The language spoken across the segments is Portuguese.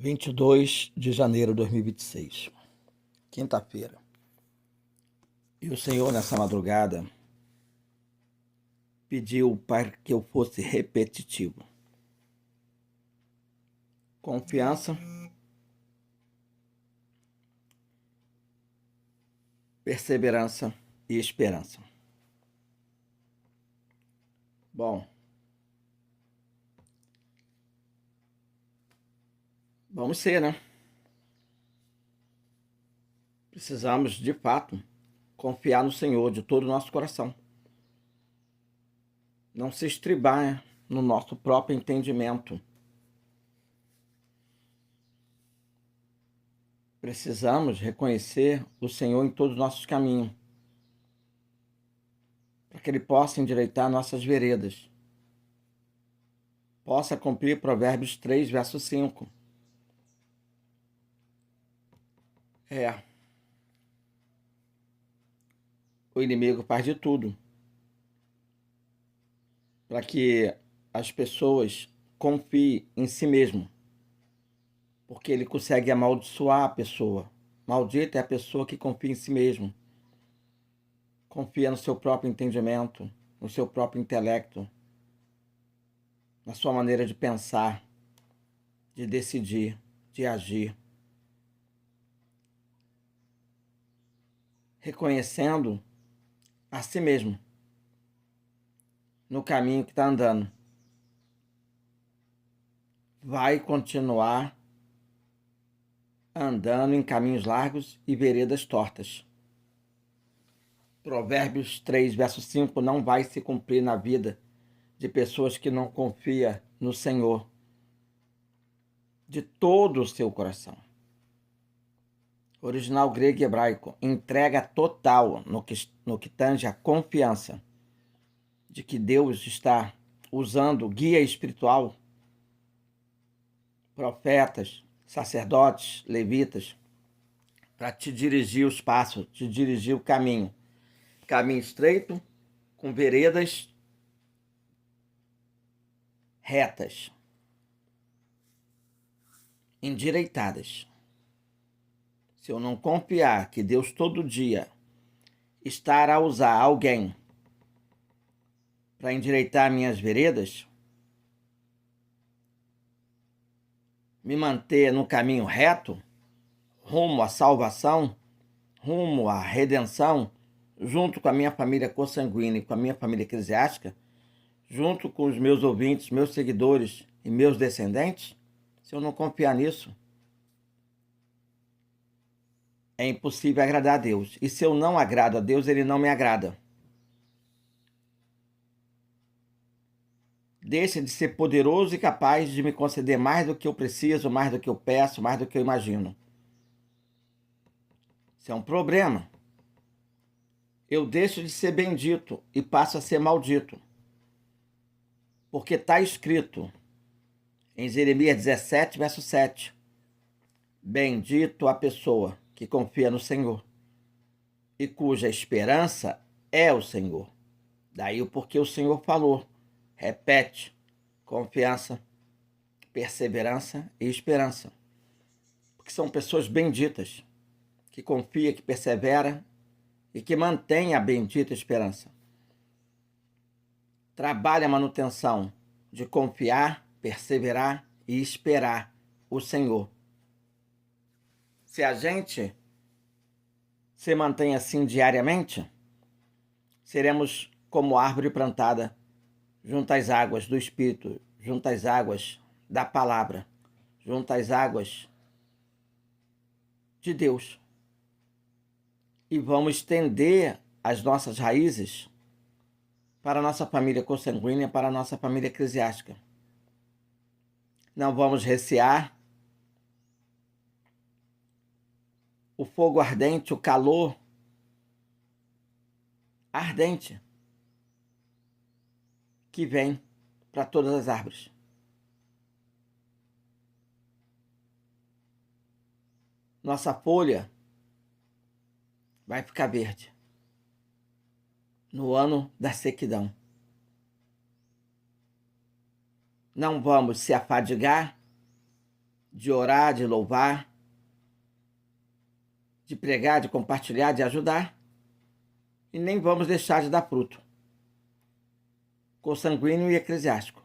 22 de janeiro de 2026, quinta-feira. E o Senhor, nessa madrugada, pediu para que eu fosse repetitivo. Confiança, perseverança e esperança. Bom, vamos ser, né? Precisamos, de fato, confiar no Senhor de todo o nosso coração. Não se estribar no nosso próprio entendimento. Precisamos reconhecer o Senhor em todos os nossos caminhos, para que Ele possa endireitar nossas veredas. Possa cumprir Provérbios 3, verso 5. O inimigo faz de tudo para que as pessoas confiem em si mesmo, porque ele consegue amaldiçoar a pessoa. Maldita é a pessoa que confia em si mesmo, confia no seu próprio entendimento, no seu próprio intelecto, na sua maneira de pensar, de decidir, de agir. Reconhecendo a si mesmo no caminho que está andando. Vai continuar andando em caminhos largos e veredas tortas. Provérbios 3, verso 5 não vai se cumprir na vida de pessoas que não confiam no Senhor de todo o seu coração. Original grego e hebraico, entrega total no que tange a confiança de que Deus está usando guia espiritual, profetas, sacerdotes, levitas, para te dirigir os passos, te dirigir o caminho. Caminho estreito, com veredas retas, endireitadas. Se eu não confiar que Deus todo dia estará a usar alguém para endireitar minhas veredas, me manter no caminho reto, rumo à salvação, rumo à redenção, junto com a minha família consanguínea e com a minha família eclesiástica, junto com os meus ouvintes, meus seguidores e meus descendentes, se eu não confiar nisso, é impossível agradar a Deus. E se eu não agrado a Deus, Ele não me agrada. Deixa de ser poderoso e capaz de me conceder mais do que eu preciso, mais do que eu peço, mais do que eu imagino. Isso é um problema. Eu deixo de ser bendito e passo a ser maldito. Porque está escrito em Jeremias 17, verso 7. Bendito a pessoa que confia no Senhor e cuja esperança é o Senhor. Daí o porquê o Senhor falou. Repete: confiança, perseverança e esperança. Porque são pessoas benditas, que confia, que persevera e que mantém a bendita esperança. Trabalha a manutenção de confiar, perseverar e esperar o Senhor. Se a gente se mantém assim diariamente, seremos como árvore plantada junto às águas do Espírito, junto às águas da palavra, junto às águas de Deus. E vamos estender as nossas raízes para a nossa família consanguínea, para a nossa família eclesiástica. Não vamos recear o fogo ardente, o calor ardente que vem para todas as árvores. Nossa folha vai ficar verde no ano da sequidão. Não vamos se afadigar de orar, de louvar, de pregar, de compartilhar, de ajudar, e nem vamos deixar de dar fruto, consanguíneo e eclesiástico.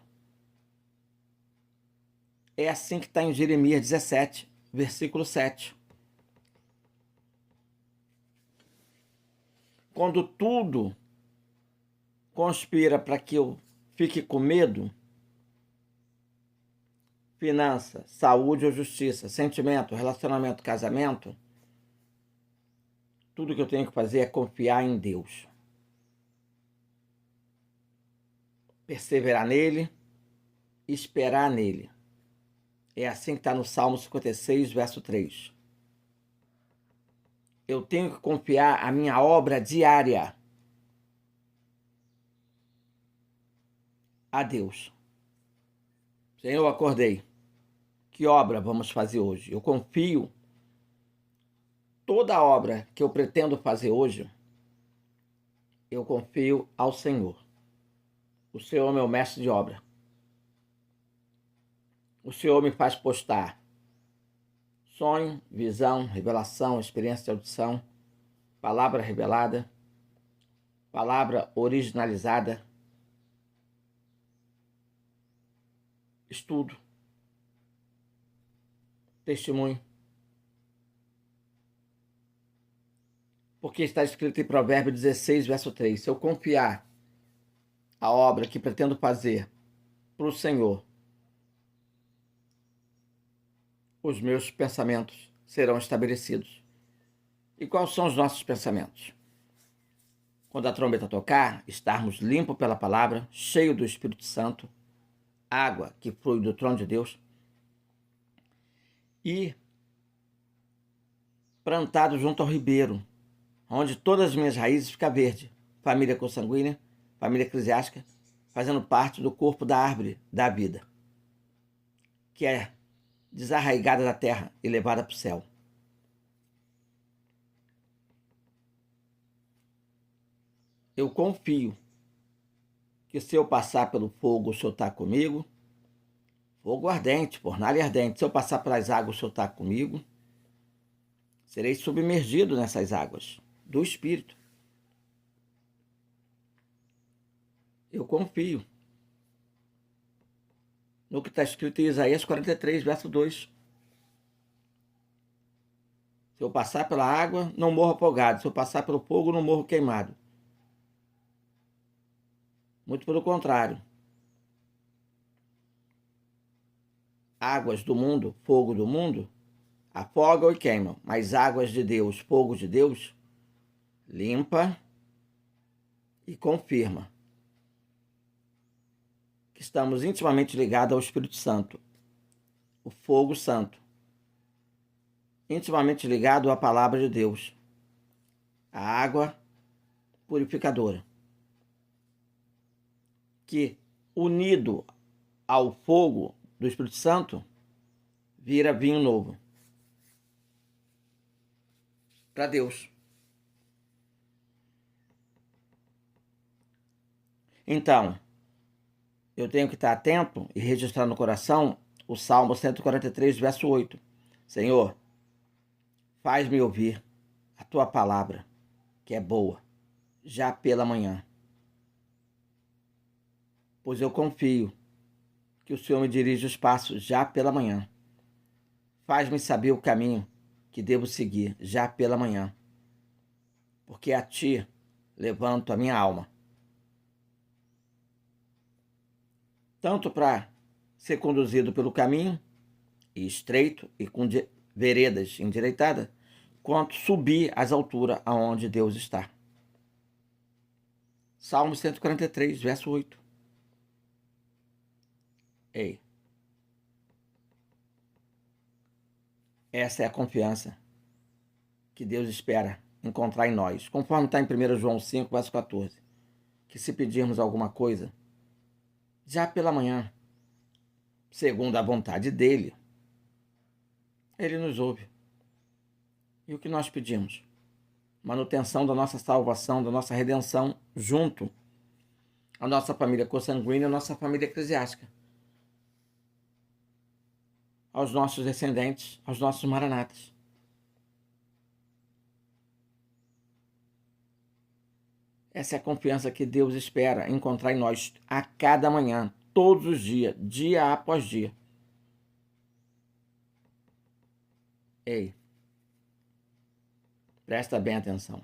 É assim que está em Jeremias 17, versículo 7. Quando tudo conspira para que eu fique com medo, finança, saúde ou justiça, sentimento, relacionamento, casamento, tudo que eu tenho que fazer é confiar em Deus. Perseverar nele, esperar nele. É assim que está no Salmo 56, verso 3. Eu tenho que confiar a minha obra diária a Deus. Senhor, eu acordei. Que obra vamos fazer hoje? Eu confio toda a obra que eu pretendo fazer hoje, eu confio ao Senhor. O Senhor é meu mestre de obra. O Senhor me faz postar sonho, visão, revelação, experiência de audição, palavra revelada, palavra originalizada, estudo, testemunho. Porque está escrito em Provérbios 16, verso 3. Se eu confiar a obra que pretendo fazer para o Senhor, os meus pensamentos serão estabelecidos. E quais são os nossos pensamentos? Quando a trombeta tocar, estarmos limpos pela palavra, cheio do Espírito Santo, água que flui do trono de Deus, e plantado junto ao ribeiro, onde todas as minhas raízes ficam verdes. Família consanguínea, família eclesiástica, fazendo parte do corpo da árvore da vida, que é desarraigada da terra e levada para o céu. Eu confio que se eu passar pelo fogo, o Senhor está comigo. Fogo ardente, fornalha ardente. Se eu passar pelas águas, o Senhor está comigo. Serei submergido nessas águas do Espírito. Eu confio no que está escrito em Isaías 43, verso 2. Se eu passar pela água, não morro afogado. Se eu passar pelo fogo, não morro queimado. Muito pelo contrário. Águas do mundo, fogo do mundo, afogam e queimam. Mas águas de Deus, fogo de Deus, limpa e confirma que estamos intimamente ligados ao Espírito Santo, o fogo santo, intimamente ligado à palavra de Deus, a água purificadora, que, unido ao fogo do Espírito Santo, vira vinho novo para Deus. Então, eu tenho que estar atento e registrar no coração o Salmo 143, verso 8. Senhor, faz-me ouvir a tua palavra, que é boa, já pela manhã. Pois eu confio que o Senhor me dirige os passos já pela manhã. Faz-me saber o caminho que devo seguir já pela manhã. Porque a ti levanto a minha alma. Tanto para ser conduzido pelo caminho estreito e com veredas endireitadas, quanto subir às alturas aonde Deus está. Salmo 143, verso 8. Ei, essa é a confiança que Deus espera encontrar em nós, conforme está em 1 João 5, verso 14, que se pedirmos alguma coisa, já pela manhã, segundo a vontade dele, ele nos ouve. E o que nós pedimos? Manutenção da nossa salvação, da nossa redenção, junto à nossa família consanguínea e à nossa família eclesiástica. aos nossos descendentes, aos nossos maranatas. Essa é a confiança que Deus espera encontrar em nós a cada manhã, todos os dias, dia após dia. Ei, presta bem atenção.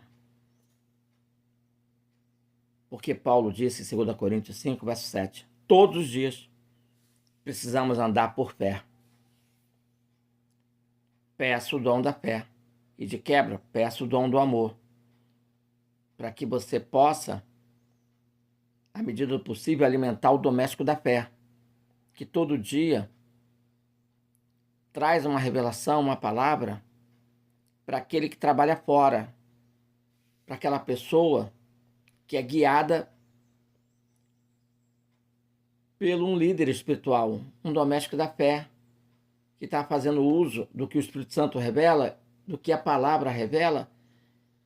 Porque Paulo disse em 2 Coríntios 5, verso 7, todos os dias precisamos andar por fé. Peça o dom da fé. E de quebra, peça o dom do amor. Para que você possa, à medida do possível, alimentar o doméstico da fé. Que todo dia traz uma revelação, uma palavra, para aquele que trabalha fora. Para aquela pessoa que é guiada pelo um líder espiritual, um doméstico da fé, que está fazendo uso do que o Espírito Santo revela, do que a palavra revela,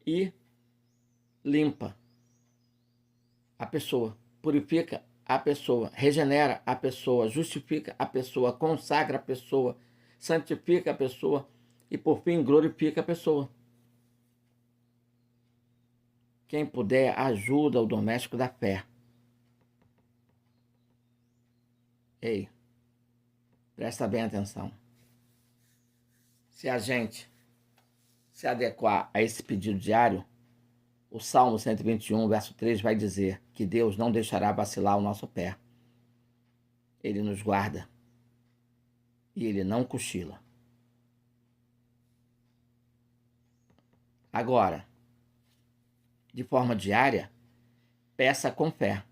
e limpa a pessoa, purifica a pessoa, regenera a pessoa, justifica a pessoa, consagra a pessoa, santifica a pessoa e, por fim, glorifica a pessoa. Quem puder, ajuda o doméstico da fé. Ei, presta bem atenção. Se a gente se adequar a esse pedido diário, o Salmo 121, verso 3 vai dizer que Deus não deixará vacilar o nosso pé. Ele nos guarda e Ele não cochila. Agora, de forma diária, peça com fé,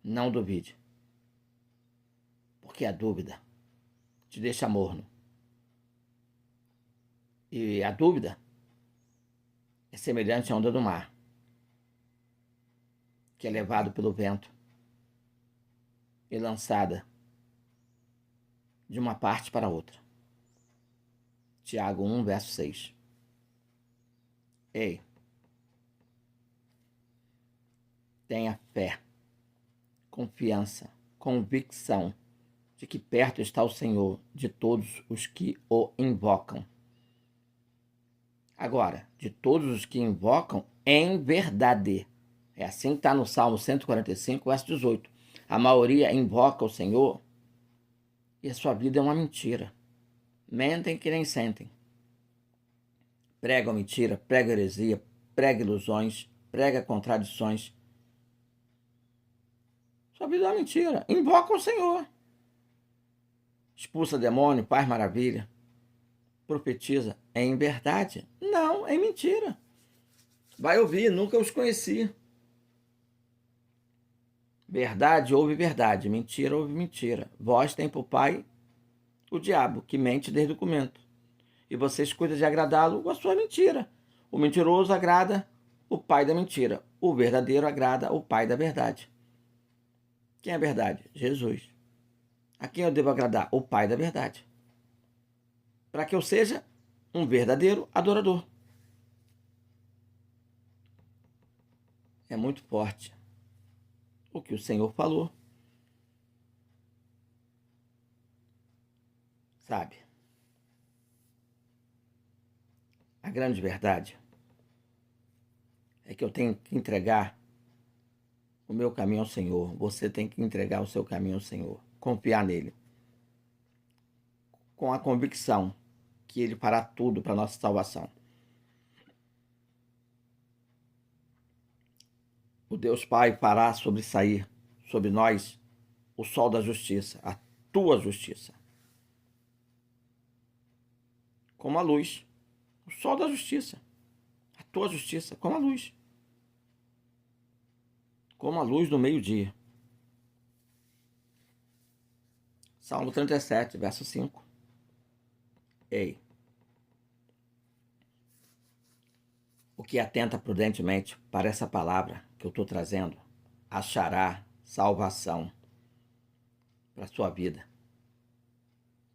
não duvide. Porque a dúvida te deixa morno. E a dúvida é semelhante à onda do mar, que é levado pelo vento e lançada de uma parte para outra. Tiago 1, verso 6. Ei, tenha fé, confiança, convicção de que perto está o Senhor de todos os que o invocam. Agora, de todos os que invocam em verdade. É assim que está no Salmo 145, verso 18. A maioria invoca o Senhor e a sua vida é uma mentira. Mentem que nem sentem. Pregam mentira, pregam heresia, pregam ilusões, pregam contradições. Sua vida é uma mentira. Invoca o Senhor. Expulsa demônio, faz maravilha. Profetiza. É em verdade? Não, é mentira. Vai ouvir, nunca os conheci. Verdade ouve verdade, mentira ouve mentira. Vós tem por pai o diabo, que mente desde o começo. E vocês cuidam de agradá-lo com a sua mentira. O mentiroso agrada o pai da mentira. O verdadeiro agrada o pai da verdade. Quem é a verdade? Jesus. A quem eu devo agradar? O pai da verdade. Para que eu seja um verdadeiro adorador. É muito forte o que o Senhor falou. Sabe? A grande verdade é que eu tenho que entregar o meu caminho ao Senhor. Você tem que entregar o seu caminho ao Senhor. Confiar nele. Com a convicção que ele fará tudo para a nossa salvação. O Deus Pai fará sobressair sobre nós o sol da justiça, a tua justiça. Como a luz. O sol da justiça. A tua justiça, como a luz. Como a luz do meio-dia. Salmo 37, verso 5. Ei. O que atenta prudentemente para essa palavra que eu estou trazendo, achará salvação para a sua vida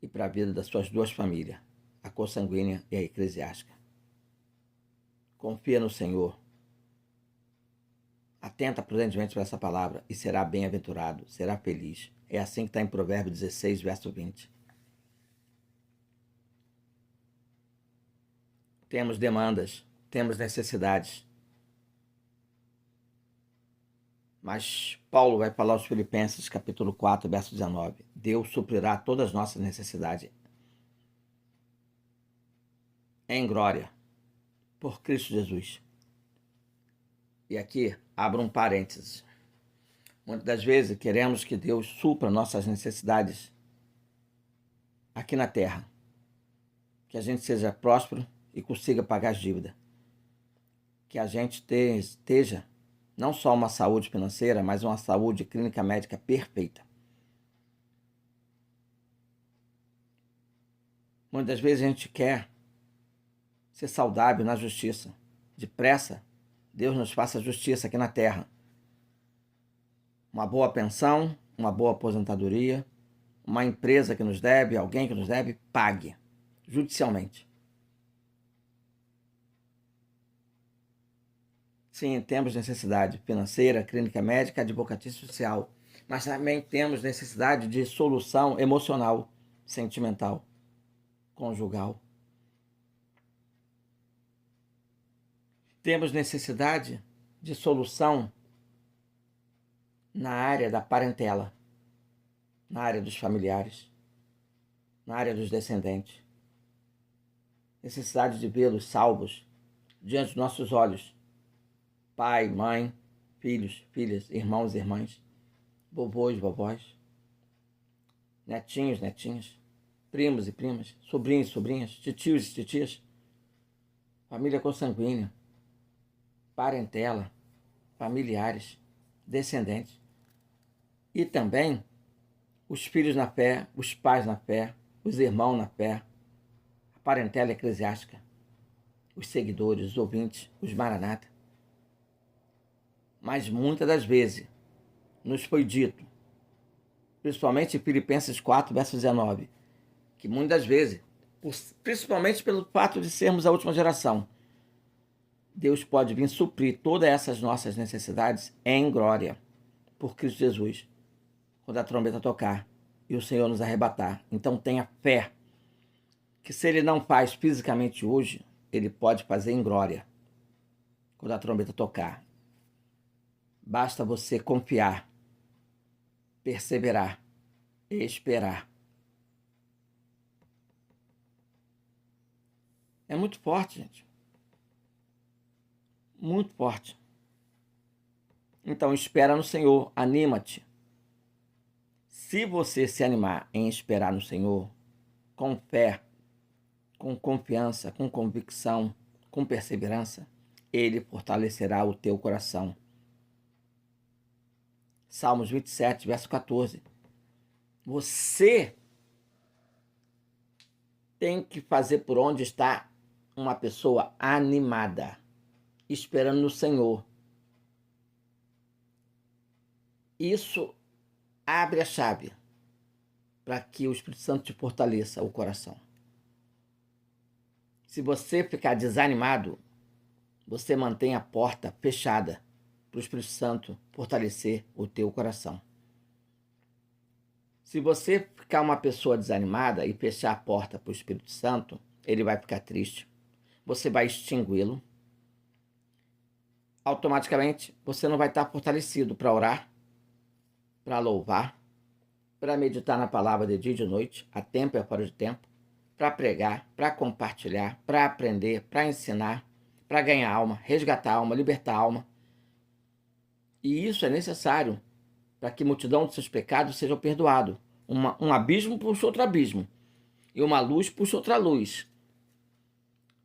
e para a vida das suas duas famílias, a consanguínea e a eclesiástica. Confia no Senhor. Atenta prudentemente para essa palavra e será bem-aventurado, será feliz. É assim que está em Provérbios 16, verso 20. temos demandas, temos necessidades. Mas Paulo vai falar aos Filipenses, capítulo 4, verso 19. Deus suprirá todas as nossas necessidades em glória, por Cristo Jesus. E aqui, abro um parênteses. Muitas das vezes queremos que Deus supra nossas necessidades aqui na terra. Que a gente seja próspero e consiga pagar as dívidas. Que a gente esteja não só uma saúde financeira, mas uma saúde clínica médica perfeita. Muitas vezes a gente quer ser saudável na justiça. Depressa, Deus nos faça justiça aqui na terra. Uma boa pensão, uma boa aposentadoria, uma empresa que nos deve, alguém que nos deve, pague judicialmente. Sim, temos necessidade financeira, clínica médica, advocatícia social, mas também temos necessidade de solução emocional, sentimental, conjugal. Temos necessidade de solução na área da parentela, na área dos familiares, na área dos descendentes. Necessidade de vê-los salvos diante dos nossos olhos. Pai, mãe, filhos, filhas, irmãos e irmãs, vovôs, vovós, netinhos, netinhas, primos e primas, sobrinhos e sobrinhas, titios e titias, família consanguínea, parentela, familiares, descendentes. E também os filhos na fé, os pais na fé, os irmãos na fé, a parentela eclesiástica, os seguidores, os ouvintes, os maranata. Mas muitas das vezes nos foi dito, principalmente em Filipenses 4, verso 19, que muitas das vezes, principalmente pelo fato de sermos a última geração, Deus pode vir suprir todas essas nossas necessidades em glória, por Cristo Jesus, quando a trombeta tocar e o Senhor nos arrebatar. Então tenha fé, que se Ele não faz fisicamente hoje, Ele pode fazer em glória, quando a trombeta tocar. Basta você confiar, perseverar e esperar. É muito forte, gente. Muito forte. Então, espera no Senhor, anima-te. Se você se animar em esperar no Senhor, com fé, com confiança, com convicção, com perseverança, Ele fortalecerá o teu coração. Salmos 27, verso 14. Você tem que fazer por onde está uma pessoa animada, esperando no Senhor. Isso abre a chave para que o Espírito Santo te fortaleça o coração. Se você ficar desanimado, você mantém a porta fechada para o Espírito Santo fortalecer o teu coração. Se você ficar uma pessoa desanimada e fechar a porta para o Espírito Santo, ele vai ficar triste. Você vai extingui-lo. Automaticamente, você não vai estar fortalecido para orar, para louvar, para meditar na palavra de dia e de noite, a tempo e a fora de tempo, para pregar, para compartilhar, para aprender, para ensinar, para ganhar alma, resgatar alma, libertar alma. E isso é necessário para que a multidão dos seus pecados sejam perdoados. Um abismo puxa outro abismo, e uma luz puxa outra luz.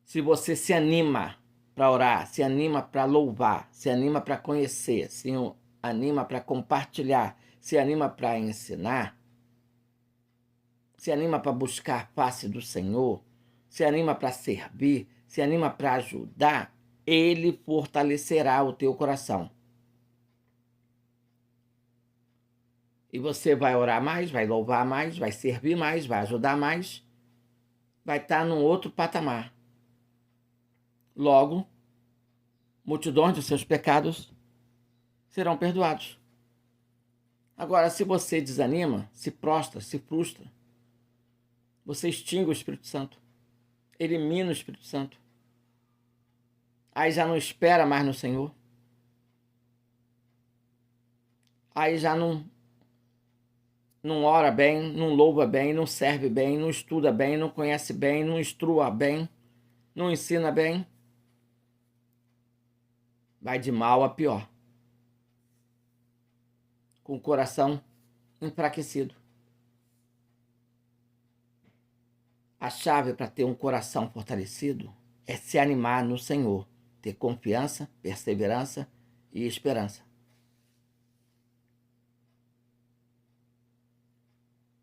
Se você se anima para orar, se anima para louvar, se anima para conhecer, se anima para compartilhar, se anima para ensinar, se anima para buscar a face do Senhor, se anima para servir, se anima para ajudar, Ele fortalecerá o teu coração. E você vai orar mais, vai louvar mais, vai servir mais, vai ajudar mais, vai estar num outro patamar. Logo, multidões de seus pecados serão perdoados. Agora, se você desanima, se prostra, se frustra, você extingue o Espírito Santo, elimina o Espírito Santo. Aí já não espera mais no Senhor. Aí já não ora bem, não louva bem, não serve bem, não estuda bem, não conhece bem, não instrua bem, não ensina bem. Vai de mal a pior. Com o coração enfraquecido. A chave para ter um coração fortalecido é se animar no Senhor, ter confiança, perseverança e esperança.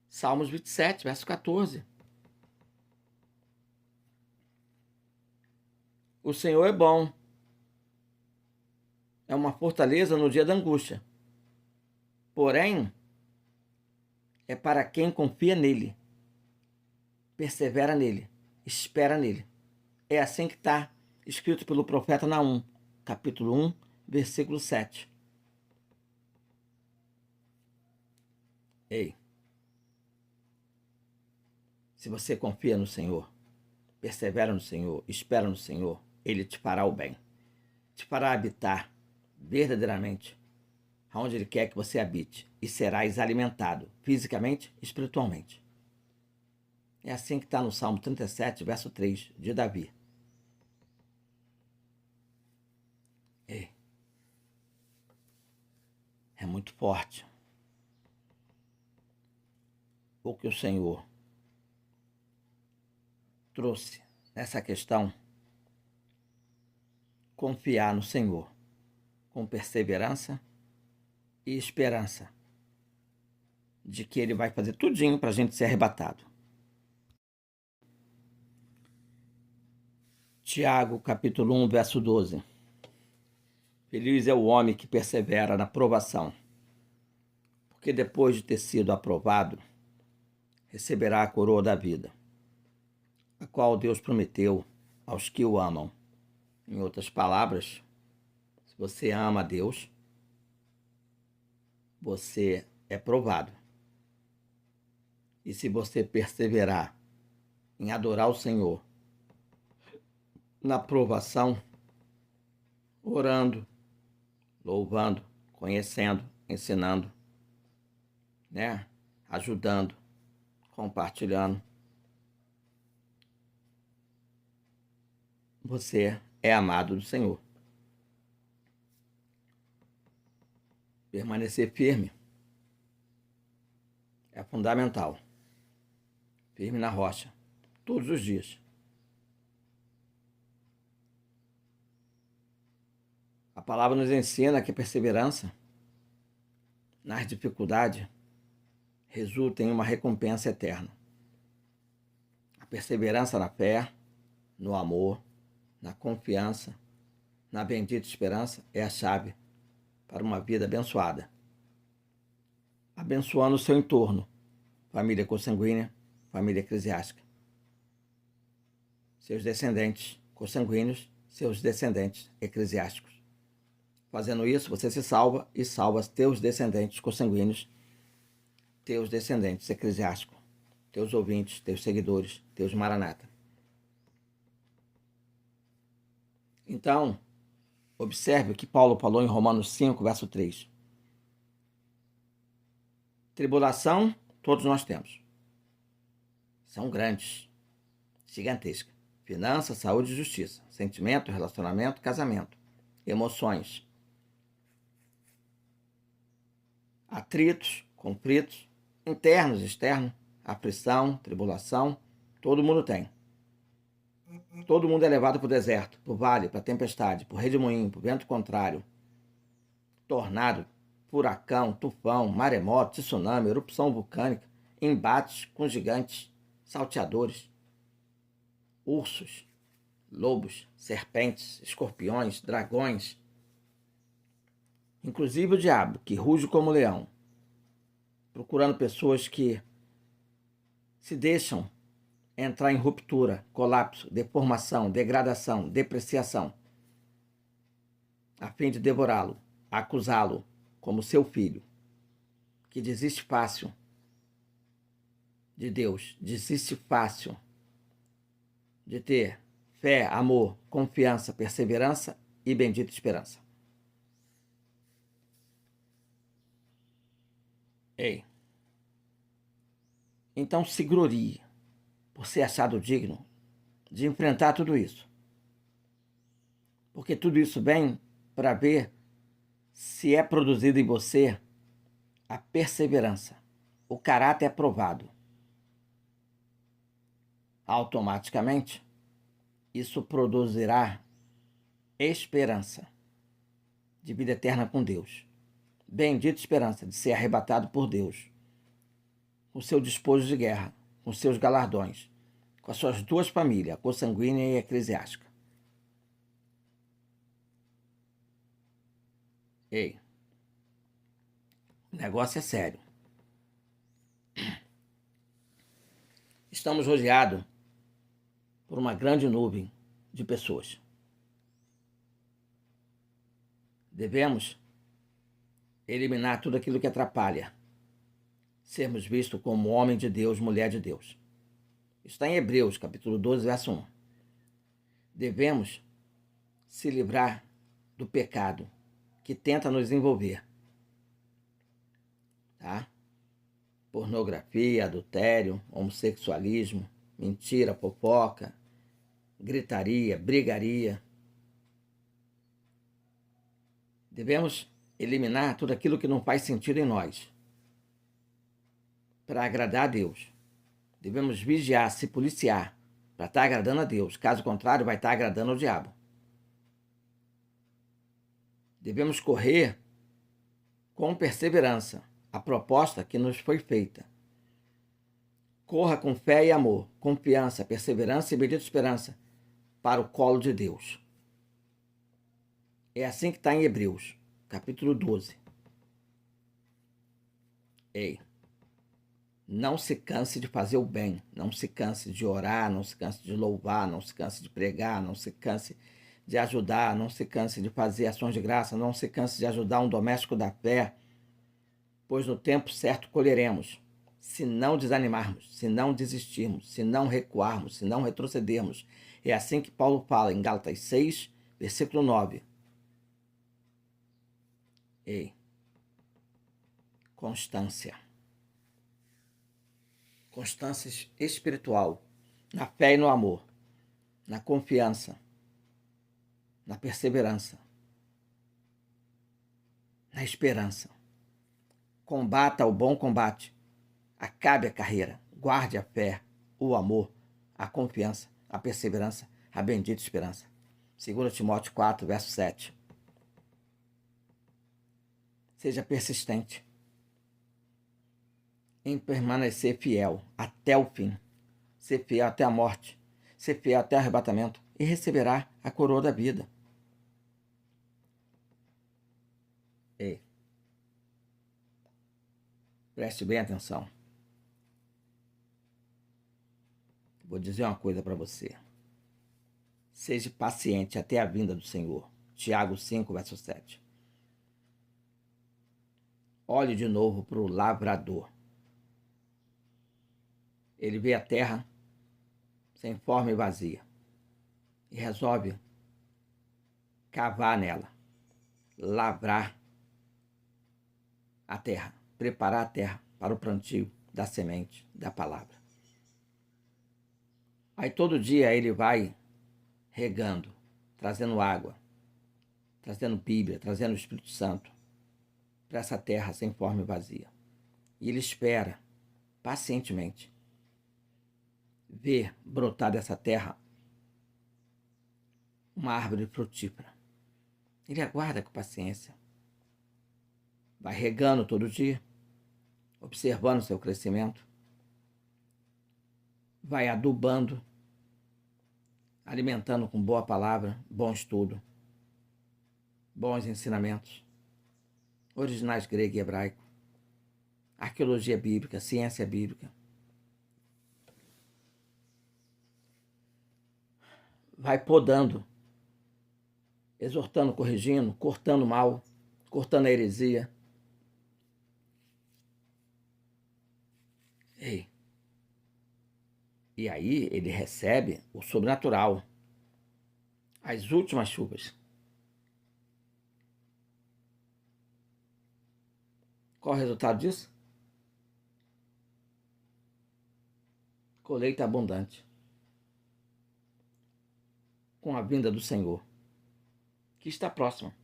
Salmos 27, verso 14. O Senhor é bom. É uma fortaleza no dia da angústia. Porém, é para quem confia nele, persevera nele, espera nele. É assim que está escrito pelo profeta Naum, capítulo 1, versículo 7. Ei, se você confia no Senhor, persevera no Senhor, espera no Senhor, Ele te fará o bem. Te fará habitar verdadeiramente aonde Ele quer que você habite e serás alimentado fisicamente e espiritualmente. É assim que está no Salmo 37, verso 3, de Davi. Ei, é muito forte o que o Senhor trouxe nessa questão. Confiar no Senhor com perseverança e esperança de que Ele vai fazer tudinho para a gente ser arrebatado. Tiago, capítulo 1, verso 12. Feliz é o homem que persevera na provação, porque depois de ter sido aprovado, receberá a coroa da vida, a qual Deus prometeu aos que o amam. Em outras palavras, se você ama a Deus, você é provado. E se você perseverar em adorar o Senhor na provação, orando, louvando, conhecendo, ensinando, né? Ajudando, compartilhando, você é amado do Senhor. Permanecer firme é fundamental. Firme na rocha, todos os dias. A palavra nos ensina que a perseverança nas dificuldades resulta em uma recompensa eterna. A perseverança na fé, no amor, na confiança, na bendita esperança é a chave para uma vida abençoada. Abençoando o seu entorno, família consanguínea, família eclesiástica. Seus descendentes consanguíneos, seus descendentes eclesiásticos. Fazendo isso, você se salva e salva teus descendentes consanguíneos, teus descendentes eclesiásticos, teus ouvintes, teus seguidores, teus maranata. Então, observe o que Paulo falou em Romanos 5, verso 3. Tribulação, todos nós temos. São grandes, gigantescas. Finança, saúde e justiça. Sentimento, relacionamento, casamento. Emoções. Atritos, conflitos, internos, externos, aflição, tribulação, todo mundo tem. Todo mundo é levado para o deserto, para o vale, para a tempestade, para o redemoinho, para o vento contrário, tornado, furacão, tufão, maremoto, tsunami, erupção vulcânica, embates com gigantes, salteadores, ursos, lobos, serpentes, escorpiões, dragões, inclusive o diabo, que ruge como leão, procurando pessoas que se deixam entrar em ruptura, colapso, deformação, degradação, depreciação, a fim de devorá-lo, acusá-lo como seu filho, que desiste fácil de Deus, desiste fácil de ter fé, amor, confiança, perseverança e bendita esperança. Ei. Então se glorie por ser achado digno de enfrentar tudo isso. Porque tudo isso vem para ver se é produzido em você a perseverança, o caráter aprovado. Automaticamente, isso produzirá esperança de vida eterna com Deus. Bendita esperança de ser arrebatado por Deus, com seu despojo de guerra, com seus galardões, com as suas duas famílias, a consanguínea e a eclesiástica. Ei, o negócio é sério. Estamos rodeados por uma grande nuvem de pessoas. Devemos eliminar tudo aquilo que atrapalha sermos vistos como homem de Deus, mulher de Deus. Está em Hebreus, capítulo 12, verso 1. Devemos se livrar do pecado que tenta nos envolver. Tá? Pornografia, adultério, homossexualismo, mentira, fofoca, gritaria, brigaria. Devemos eliminar tudo aquilo que não faz sentido em nós para agradar a Deus. Devemos vigiar, se policiar para estar agradando a Deus. Caso contrário, vai estar agradando ao diabo. Devemos correr com perseverança a proposta que nos foi feita. Corra com fé e amor, confiança, perseverança e bendita esperança para o colo de Deus. É assim que está em Hebreus, capítulo 12. Ei, não se canse de fazer o bem, não se canse de orar, não se canse de louvar, não se canse de pregar, não se canse de ajudar, não se canse de fazer ações de graça, não se canse de ajudar um doméstico da fé, pois no tempo certo colheremos, se não desanimarmos, se não desistirmos, se não recuarmos, se não retrocedermos. É assim que Paulo fala em Gálatas 6, versículo 9. Ei, constância. Constância espiritual, na fé e no amor, na confiança, na perseverança, na esperança. Combata o bom combate, acabe a carreira, guarde a fé, o amor, a confiança, a perseverança, a bendita esperança. 2 Timóteo 4, verso 7. Seja persistente em permanecer fiel até o fim, ser fiel até a morte, ser fiel até o arrebatamento e receberá a coroa da vida. Ei, preste bem atenção. Vou dizer uma coisa para você. Seja paciente até a vinda do Senhor. Tiago 5, verso 7. Olhe de novo para o lavrador. Ele vê a terra sem forma e vazia e resolve cavar nela, lavrar a terra, preparar a terra para o plantio da semente da palavra. Aí todo dia ele vai regando, trazendo água, trazendo Bíblia, trazendo o Espírito Santo para essa terra sem forma e vazia. E ele espera pacientemente ver brotar dessa terra uma árvore frutífera. Ele aguarda com paciência. Vai regando todo dia, observando seu crescimento. Vai adubando, alimentando com boa palavra, bom estudo, bons ensinamentos, originais grego e hebraico, arqueologia bíblica, ciência bíblica. Vai podando, exortando, corrigindo, cortando mal, cortando a heresia. Ei. E aí ele recebe o sobrenatural, as últimas chuvas. Qual o resultado disso? Colheita abundante. Com a vinda do Senhor, que está próxima.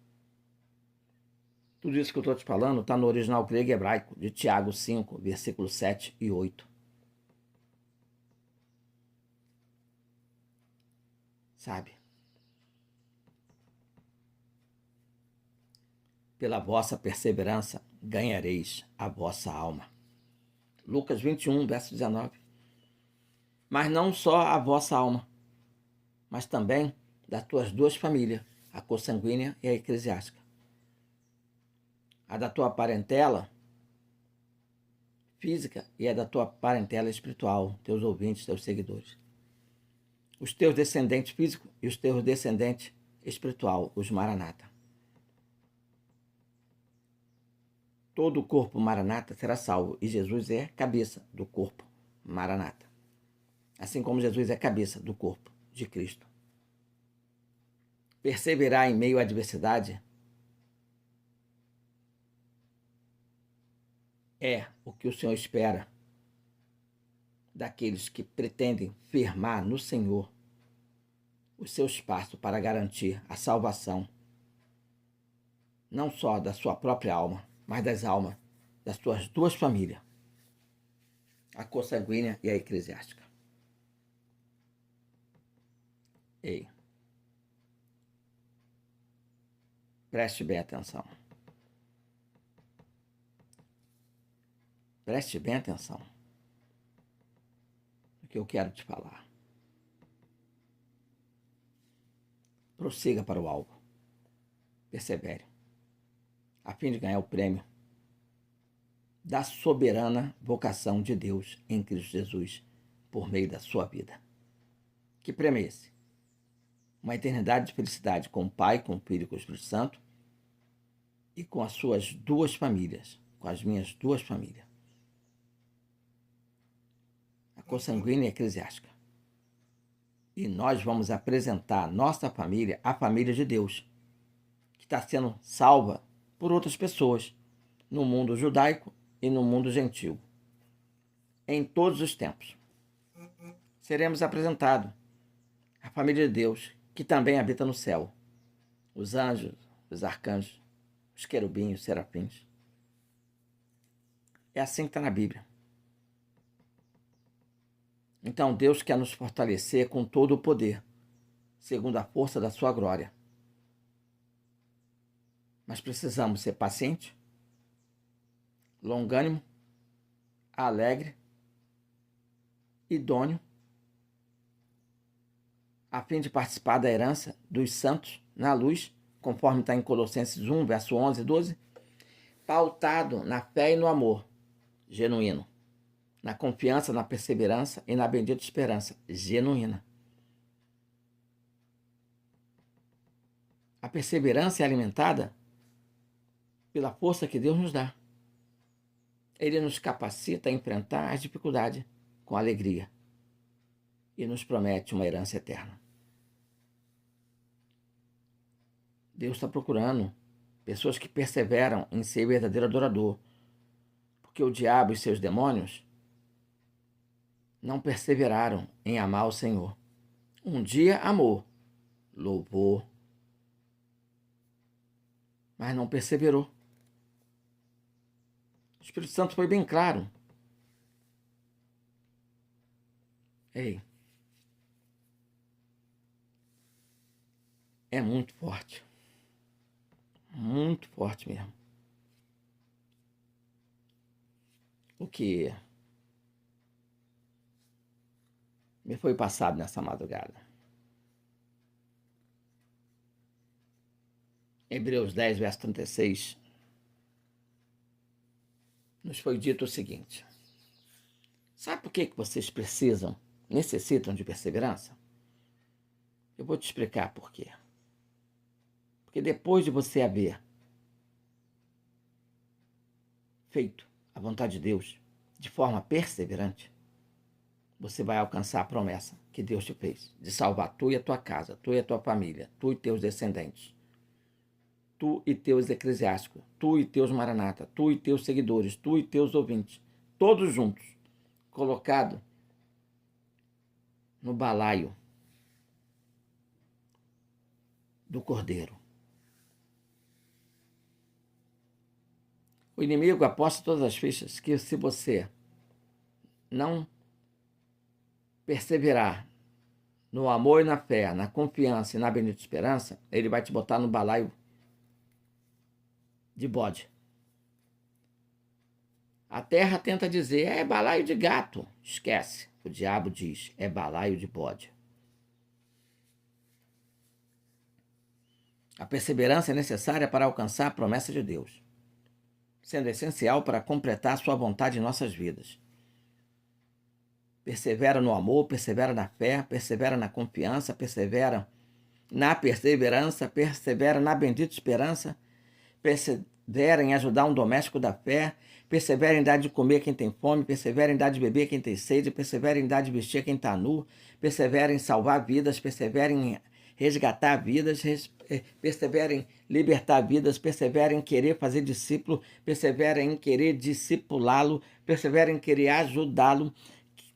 Tudo isso que eu estou te falando está no original grego e hebraico, de Tiago 5, versículos 7 e 8. Sabe? Pela vossa perseverança ganhareis a vossa alma. Lucas 21, verso 19. Mas não só a vossa alma, mas também das tuas duas famílias, a consanguínea e a eclesiástica. A da tua parentela física e a da tua parentela espiritual, teus ouvintes, teus seguidores. Os teus descendentes físicos e os teus descendentes espiritual, os Maranata. Todo o corpo Maranata será salvo e Jesus é cabeça do corpo Maranata. Assim como Jesus é cabeça do corpo de Cristo. Perseverar em meio à adversidade é o que o Senhor espera daqueles que pretendem firmar no Senhor os seus passos para garantir a salvação, não só da sua própria alma, mas das almas das suas duas famílias, a consanguínea e a eclesiástica. Ei, preste bem atenção. Preste bem atenção no que eu quero te falar. Prossiga para o alvo. Persevere, a fim de ganhar o prêmio da soberana vocação de Deus em Cristo Jesus por meio da sua vida. Que prêmio é esse? Uma eternidade de felicidade com o Pai, com o Filho e com o Espírito Santo e com as suas duas famílias, com as minhas duas famílias. A consanguínea e a eclesiástica. E nós vamos apresentar a nossa família, a família de Deus, que está sendo salva por outras pessoas no mundo judaico e no mundo gentil. Em todos os tempos. Seremos apresentados a família de Deus, que também habita no céu. Os anjos, os arcanjos, os querubins, os serafins. É assim que está na Bíblia. Então Deus quer nos fortalecer com todo o poder, segundo a força da sua glória. Mas precisamos ser pacientes, longânimo, alegre, idôneo, a fim de participar da herança dos santos na luz, conforme está em Colossenses 1, verso 11 e 12, pautado na fé e no amor genuíno, na confiança, na perseverança e na bendita esperança genuína. A perseverança é alimentada pela força que Deus nos dá. Ele nos capacita a enfrentar as dificuldades com alegria e nos promete uma herança eterna. Deus está procurando pessoas que perseveram em ser verdadeiro adorador, porque o diabo e seus demônios não perseveraram em amar o Senhor. Um dia amou, louvou, mas não perseverou. O Espírito Santo foi bem claro. Ei, é muito forte mesmo. O que me foi passado nessa madrugada. Hebreus 10, verso 36, nos foi dito o seguinte: sabe por que vocês necessitam de perseverança? Eu vou te explicar por quê. Porque depois de você haver feito a vontade de Deus de forma perseverante, você vai alcançar a promessa que Deus te fez, de salvar tu e a tua casa, tu e a tua família, tu e teus descendentes, tu e teus eclesiásticos, tu e teus maranata, tu e teus seguidores, tu e teus ouvintes, todos juntos, colocados no balaio do Cordeiro. O inimigo aposta todas as fichas que, se você não perseverar no amor e na fé, na confiança e na bendita esperança, ele vai te botar no balaio de bode. A terra tenta dizer, é balaio de gato. Esquece. O diabo diz, é balaio de bode. A perseverança é necessária para alcançar a promessa de Deus, sendo essencial para completar sua vontade em nossas vidas. Persevera no amor, persevera na fé, persevera na confiança, persevera na perseverança, persevera na bendita esperança, persevera em ajudar um doméstico da fé, persevera em dar de comer a quem tem fome, persevera em dar de beber a quem tem sede, persevera em dar de vestir a quem está nu, persevera em salvar vidas, persevera em resgatar vidas, persevera em libertar vidas, persevera em querer fazer discípulo, persevera em querer discipulá-lo, persevera em querer ajudá-lo,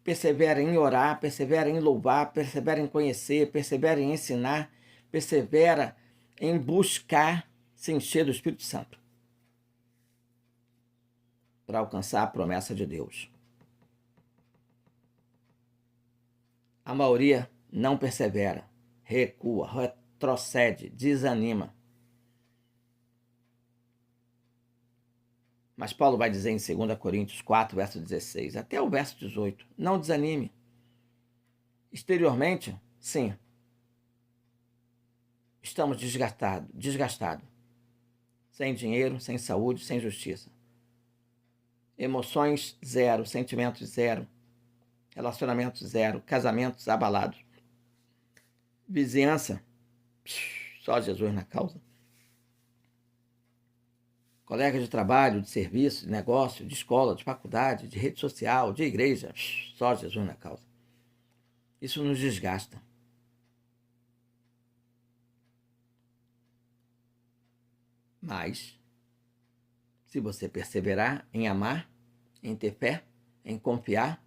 persevera em orar, persevera em louvar, persevera em conhecer, persevera em ensinar, persevera em buscar se encher do Espírito Santo para alcançar a promessa de Deus. A maioria não persevera, recua, retrocede, desanima. Mas Paulo vai dizer em 2 Coríntios 4, verso 16, até o verso 18, não desanime. Exteriormente, sim, estamos desgastados, sem dinheiro, sem saúde, sem justiça. Emoções zero, sentimentos zero, relacionamentos zero, casamentos abalados. Vizinhança, só Jesus na causa. Colegas de trabalho, de serviço, de negócio, de escola, de faculdade, de rede social, de igreja, só Jesus na causa. Isso nos desgasta. Mas, se você perseverar em amar, em ter fé, em confiar,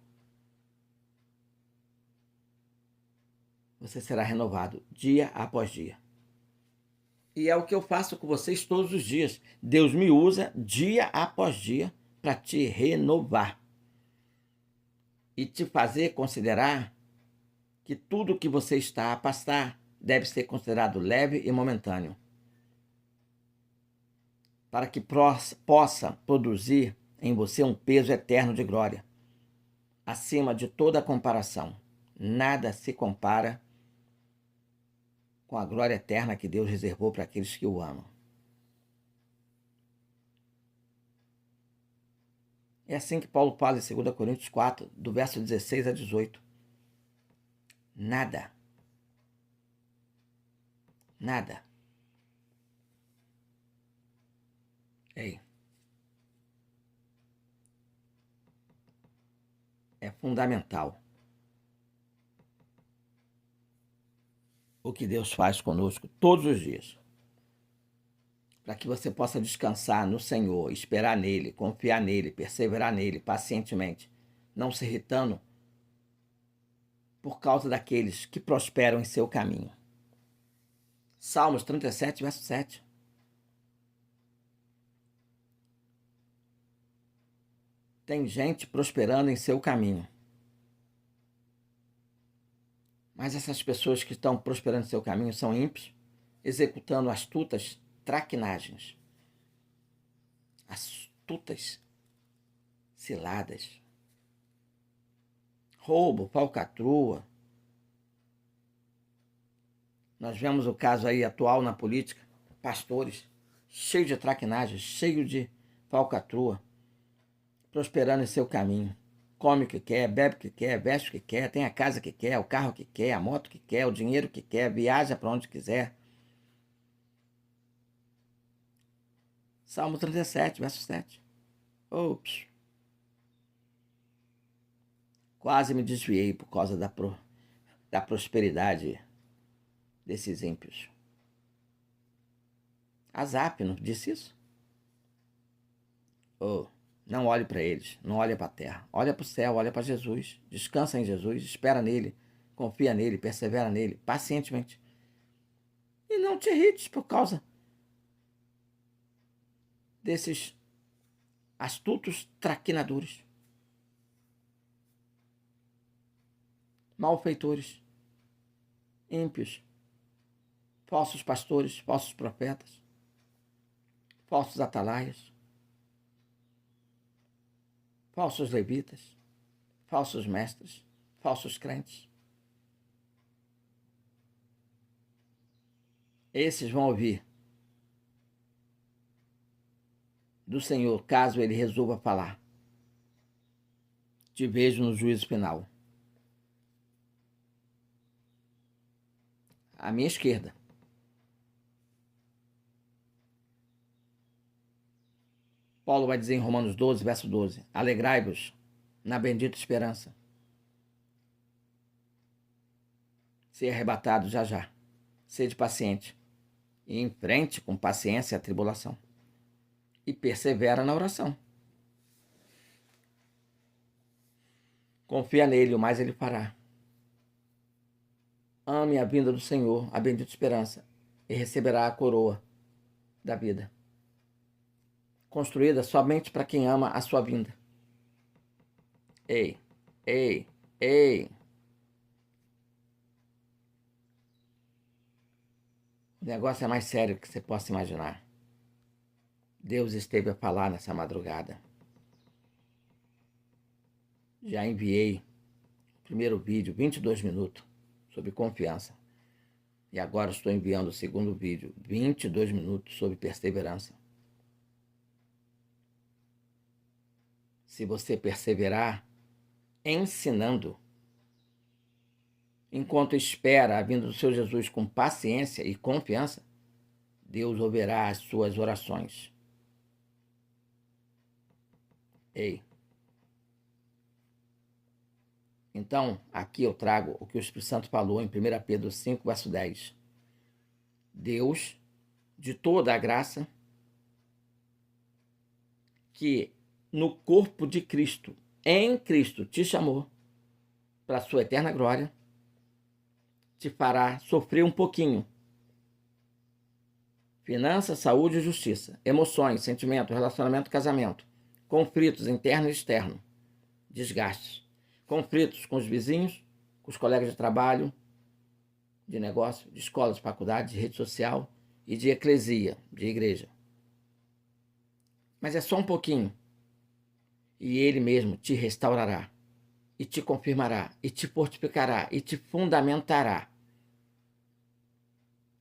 você será renovado dia após dia. E é o que eu faço com vocês todos os dias. Deus me usa dia após dia para te renovar e te fazer considerar que tudo que você está a passar deve ser considerado leve e momentâneo, para que possa produzir em você um peso eterno de glória, acima de toda comparação. Nada se compara com a glória eterna que Deus reservou para aqueles que o amam. É assim que Paulo fala em 2 Coríntios 4, do verso 16 a 18. Nada. Nada. Ei. É fundamental o que Deus faz conosco todos os dias, para que você possa descansar no Senhor, esperar nele, confiar nele, perseverar nele pacientemente, não se irritando por causa daqueles que prosperam em seu caminho. Salmos 37, verso 7. Tem gente prosperando em seu caminho. Mas essas pessoas que estão prosperando em seu caminho são ímpios, executando astutas traquinagens. Astutas ciladas. Roubo, falcatrua. Nós vemos o caso aí atual na política. Pastores cheios de traquinagem, cheios de falcatrua, prosperando em seu caminho. Come o que quer, bebe o que quer, veste o que quer, tem a casa que quer, o carro que quer, a moto que quer, o dinheiro que quer, viaja para onde quiser. Salmo 37, verso 7. Ops. Quase me desviei por causa da prosperidade desses ímpios. Asaf não disse isso? Oh, não olhe para eles, não olhe para a terra. Olha para o céu, olha para Jesus. Descansa em Jesus, espera nele, confia nele, persevera nele, pacientemente. E não te irrites por causa desses astutos traquinadores, malfeitores, ímpios, falsos pastores, falsos profetas, falsos atalaias, falsos levitas, falsos mestres, falsos crentes. Esses vão ouvir do Senhor, caso ele resolva falar. Te vejo no juízo final. À minha esquerda. Paulo vai dizer em Romanos 12, verso 12: alegrai-vos na bendita esperança. Ser arrebatado já já. Sede paciente e enfrente com paciência a tribulação. E persevera na oração. Confia nele, o mais ele fará. Ame a vinda do Senhor, a bendita esperança, e receberá a coroa da vida, construída somente para quem ama a sua vinda. Ei, ei, ei. O negócio é mais sério do que você possa imaginar. Deus esteve a falar nessa madrugada. Já enviei o primeiro vídeo, 22 minutos, sobre confiança. E agora estou enviando o segundo vídeo, 22 minutos, sobre perseverança. Se você perseverar ensinando, enquanto espera a vinda do seu Jesus com paciência e confiança, Deus ouvirá as suas orações. Ei. Então, aqui eu trago o que o Espírito Santo falou em 1 Pedro 5, verso 10. Deus, de toda a graça, que no corpo de Cristo, em Cristo, te chamou para a sua eterna glória, te fará sofrer um pouquinho. Finanças, saúde e justiça, emoções, sentimento, relacionamento, casamento, conflitos interno e externo, desgastes, conflitos com os vizinhos, com os colegas de trabalho, de negócio, de escola, de faculdade, de rede social e de eclesia, de igreja. Mas é só um pouquinho. E ele mesmo te restaurará, e te confirmará, e te fortificará, e te fundamentará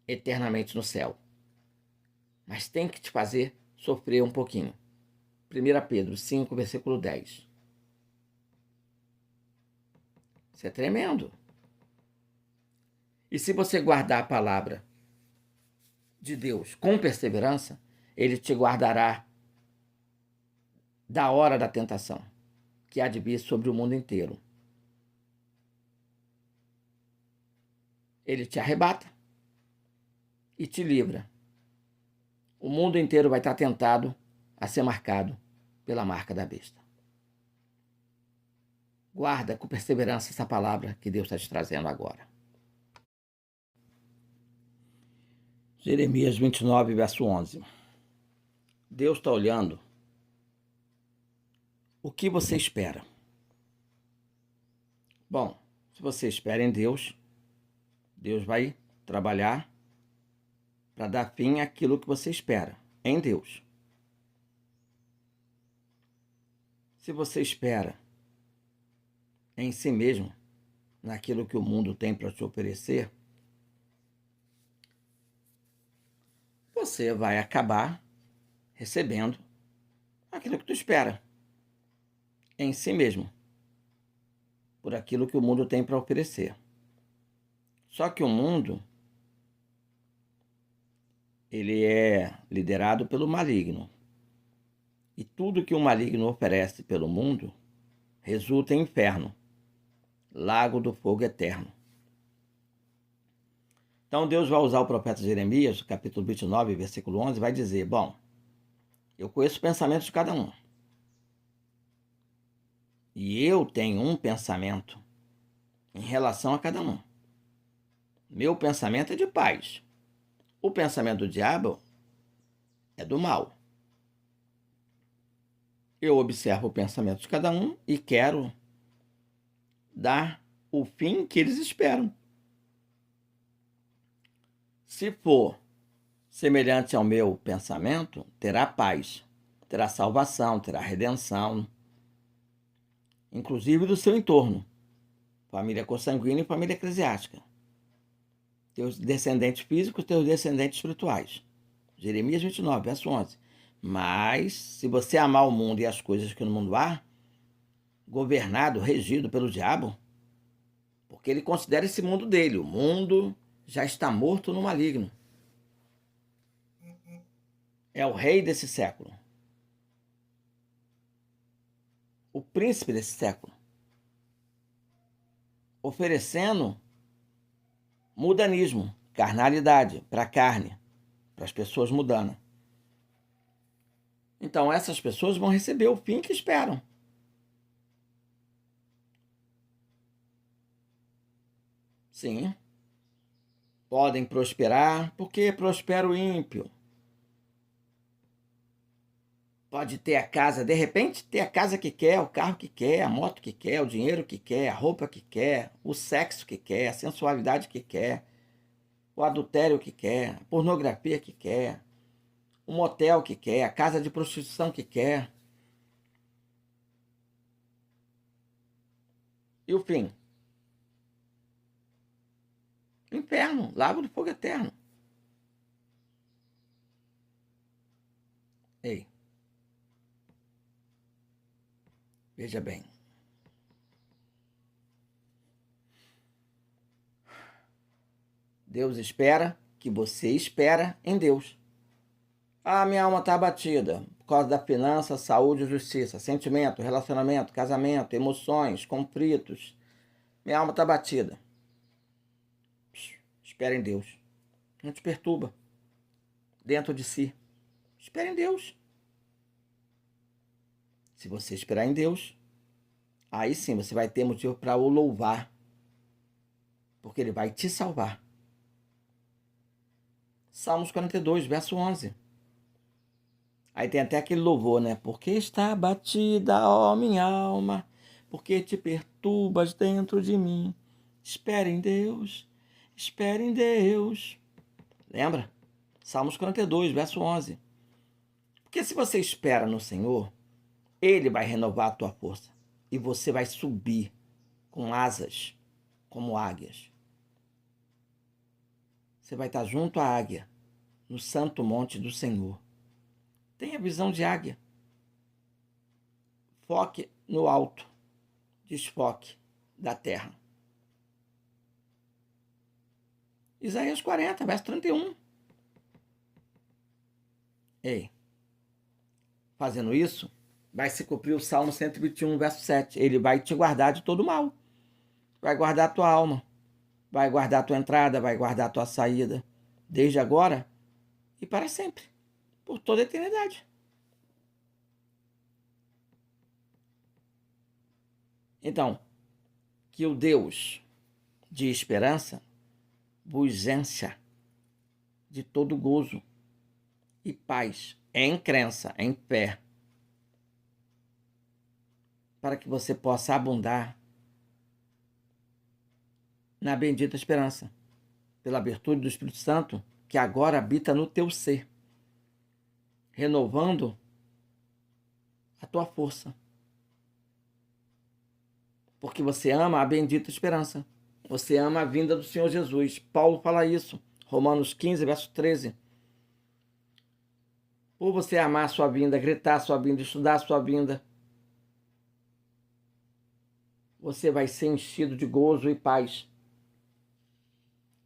eternamente no céu. Mas tem que te fazer sofrer um pouquinho. 1 Pedro 5, versículo 10. Isso é tremendo. E se você guardar a palavra de Deus com perseverança, ele te guardará da hora da tentação, que há de vir sobre o mundo inteiro. Ele te arrebata e te livra. O mundo inteiro vai estar tentado a ser marcado pela marca da besta. Guarda com perseverança essa palavra que Deus está te trazendo agora. Jeremias 29, verso 11. Deus está olhando o que você espera. Bom, se você espera em Deus, Deus vai trabalhar para dar fim àquilo que você espera em Deus. Se você espera em si mesmo, naquilo que o mundo tem para te oferecer, você vai acabar recebendo aquilo que tu espera em si mesmo, por aquilo que o mundo tem para oferecer. Só que o mundo, ele é liderado pelo maligno. E tudo que o maligno oferece pelo mundo resulta em inferno. lago do fogo eterno. Então Deus vai usar o profeta Jeremias, capítulo 29, versículo 11, vai dizer, bom, eu conheço os pensamentos de cada um. E eu tenho um pensamento em relação a cada um. Meu pensamento é de paz. O pensamento do diabo é do mal. Eu observo o pensamento de cada um e quero dar o fim que eles esperam. Se for semelhante ao meu pensamento, terá paz, terá salvação, terá redenção, inclusive do seu entorno, família consanguínea e família eclesiástica. Teus descendentes físicos, teus descendentes espirituais. Jeremias 29, verso 11. Mas, se você amar o mundo e as coisas que no mundo há, governado, regido pelo diabo, porque ele considera esse mundo dele, o mundo já está morto no maligno. É o rei desse século. O príncipe desse século. Oferecendo mudanismo, carnalidade para a carne, para as pessoas mudando. Então essas pessoas vão receber o fim que esperam. Sim. Podem prosperar, porque prospera o ímpio. Pode ter a casa, de repente, ter a casa que quer, o carro que quer, a moto que quer, o dinheiro que quer, a roupa que quer, o sexo que quer, a sensualidade que quer, o adultério que quer, a pornografia que quer, o motel que quer, a casa de prostituição que quer. E o fim? Inferno, lago do fogo eterno. Ei, veja bem. Deus espera que você espera em Deus. Ah, minha alma está abatida por causa da finança, saúde e justiça, sentimento, relacionamento, casamento, emoções, conflitos. Minha alma está abatida. Espera em Deus. Não te perturba. Dentro de si. Espera em Deus. Se você esperar em Deus, aí sim você vai ter motivo para o louvar. Porque Ele vai te salvar. Salmos 42, verso 11. Aí tem até aquele louvor, né? Porque está abatida, ó minha alma, porque te perturbas dentro de mim. Espere em Deus, espere em Deus. Lembra? Salmos 42, verso 11. Porque se você espera no Senhor, Ele vai renovar a tua força. E você vai subir com asas, como águias. Você vai estar junto à águia, no santo monte do Senhor. Tenha visão de águia. Foque no alto. Desfoque da terra. Isaías 40, verso 31. Ei, fazendo isso, vai se cumprir o Salmo 121, verso 7. Ele vai te guardar de todo mal. Vai guardar a tua alma. Vai guardar a tua entrada, vai guardar a tua saída. Desde agora e para sempre. Por toda a eternidade. Então, que o Deus de esperança vos encha de todo gozo e paz, em crença, em fé, para que você possa abundar na bendita esperança, pela virtude do Espírito Santo, que agora habita no teu ser, renovando a tua força. Porque você ama a bendita esperança. Você ama a vinda do Senhor Jesus. Paulo fala isso. Romanos 15, verso 13. Por você amar a sua vinda, gritar a sua vinda, estudar a sua vinda, você vai ser enchido de gozo e paz.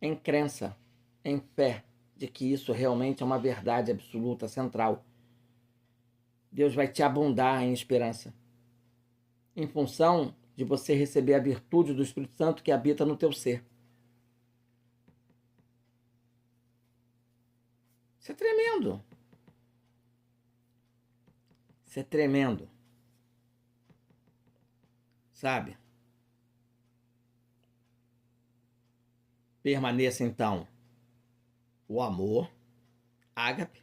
Em crença, em fé, de que isso realmente é uma verdade absoluta, central. Deus vai te abundar em esperança. Em função de você receber a virtude do Espírito Santo que habita no teu ser. Isso é tremendo. Isso é tremendo. Sabe? Permaneça então o amor, ágape,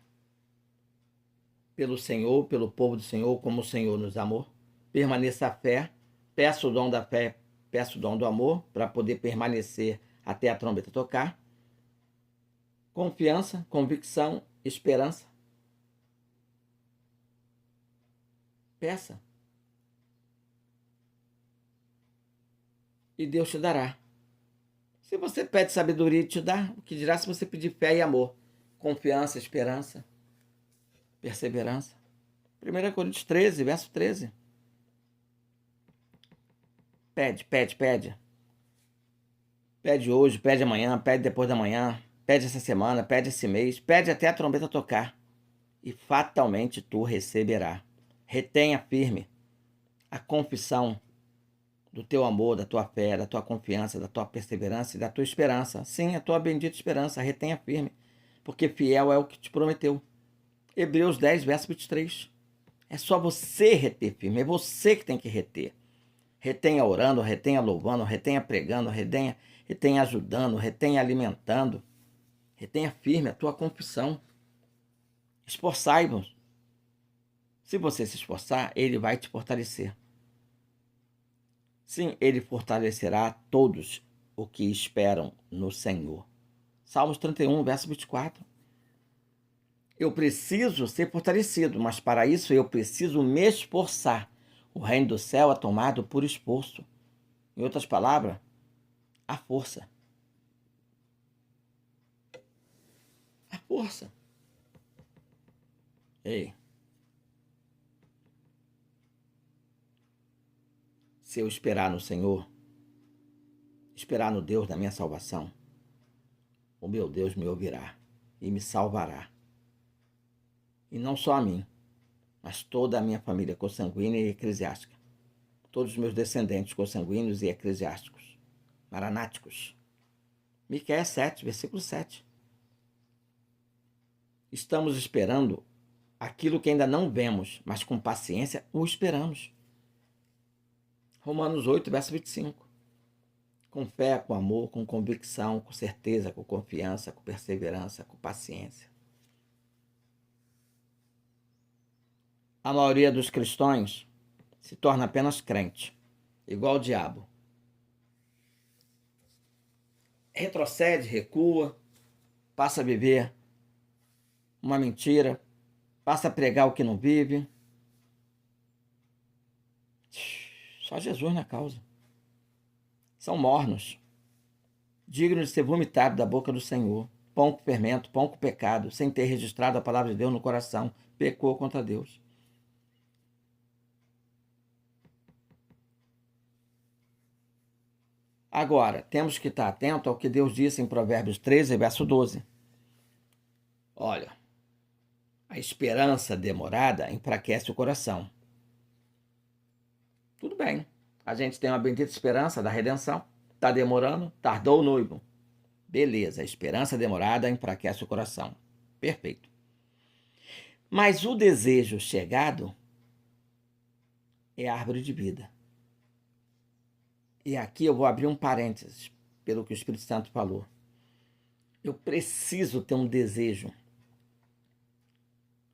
pelo Senhor, pelo povo do Senhor, como o Senhor nos amou. Permaneça a fé, peça o dom da fé, peça o dom do amor, para poder permanecer até a trombeta tocar. Confiança, convicção, esperança. Peça. E Deus te dará. Se você pede sabedoria, Ele te dá. O que dirá se você pedir fé e amor? Confiança, esperança, perseverança. 1 Coríntios 13, verso 13. Pede, pede, pede. Pede hoje, pede amanhã, pede depois da manhã, pede essa semana, pede esse mês, pede até a trombeta tocar. E fatalmente tu receberás. Retenha firme a confissão do teu amor, da tua fé, da tua confiança, da tua perseverança e da tua esperança. Sim, a tua bendita esperança, retenha firme, porque fiel é o que te prometeu. Hebreus 10, verso 23. É só você reter firme, é você que tem que reter. Retenha orando, retenha louvando, retenha pregando, retenha ajudando, retenha alimentando. Retenha firme a tua confissão. Esforçai-vos. Se você se esforçar, Ele vai te fortalecer. Sim, Ele fortalecerá todos os que esperam no Senhor. Salmos 31, verso 24. Eu preciso ser fortalecido, mas para isso eu preciso me esforçar. O reino do céu é tomado por esforço. Em outras palavras, a força. A força. Ei. Se eu esperar no Senhor, esperar no Deus da minha salvação, o meu Deus me ouvirá e me salvará. E não só a mim, mas toda a minha família consanguínea e eclesiástica. Todos os meus descendentes consanguíneos e eclesiásticos, maranáticos. Miqueias 7, versículo 7. Estamos esperando aquilo que ainda não vemos, mas com paciência o esperamos. Romanos 8, verso 25. Com fé, com amor, com convicção, com certeza, com confiança, com perseverança, com paciência. A maioria dos cristãos se torna apenas crente, igual o diabo. Retrocede, recua, passa a viver uma mentira, passa a pregar o que não vive. Só Jesus na causa. São mornos, dignos de ser vomitados da boca do Senhor. Pão com fermento, pão com pecado, sem ter registrado a palavra de Deus no coração, pecou contra Deus. Agora, temos que estar atento ao que Deus disse em Provérbios 13, verso 12. Olha, a esperança demorada enfraquece o coração. Tudo bem, a gente tem uma bendita esperança da redenção. Está demorando, tardou o noivo. Beleza, a esperança demorada enfraquece o coração. Perfeito. Mas o desejo chegado é a árvore de vida. E aqui eu vou abrir um parênteses, pelo que o Espírito Santo falou. Eu preciso ter um desejo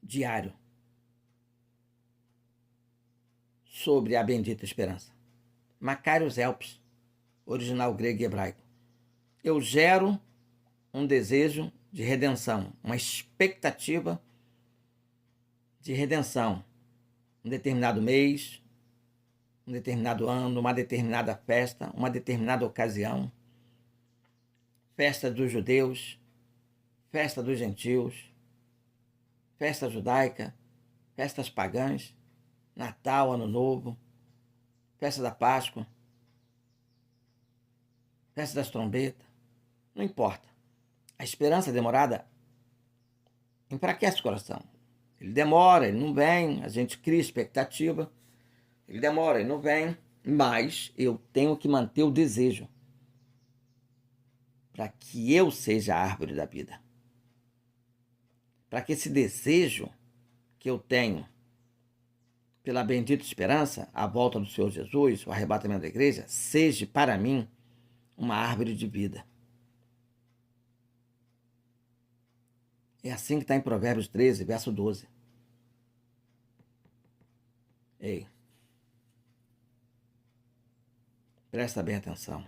diário sobre a bendita esperança. Macarius Helps, original grego e hebraico. Eu gero um desejo de redenção, uma expectativa de redenção. Um determinado mês, um determinado ano, uma determinada festa, uma determinada ocasião. Festa dos judeus, festa dos gentios, festa judaica, festas pagãs, Natal, Ano Novo, festa da Páscoa, festa das trombetas, não importa. A esperança demorada enfraquece o coração. Ele demora, ele não vem, a gente cria expectativa, ele demora, ele não vem, Mas eu tenho que manter o desejo para que eu seja a árvore da vida. Para que esse desejo que eu tenho pela bendita esperança, a volta do Senhor Jesus, o arrebatamento da igreja, seja para mim uma árvore de vida. É assim que está em Provérbios 13, verso 12. Ei, presta bem atenção.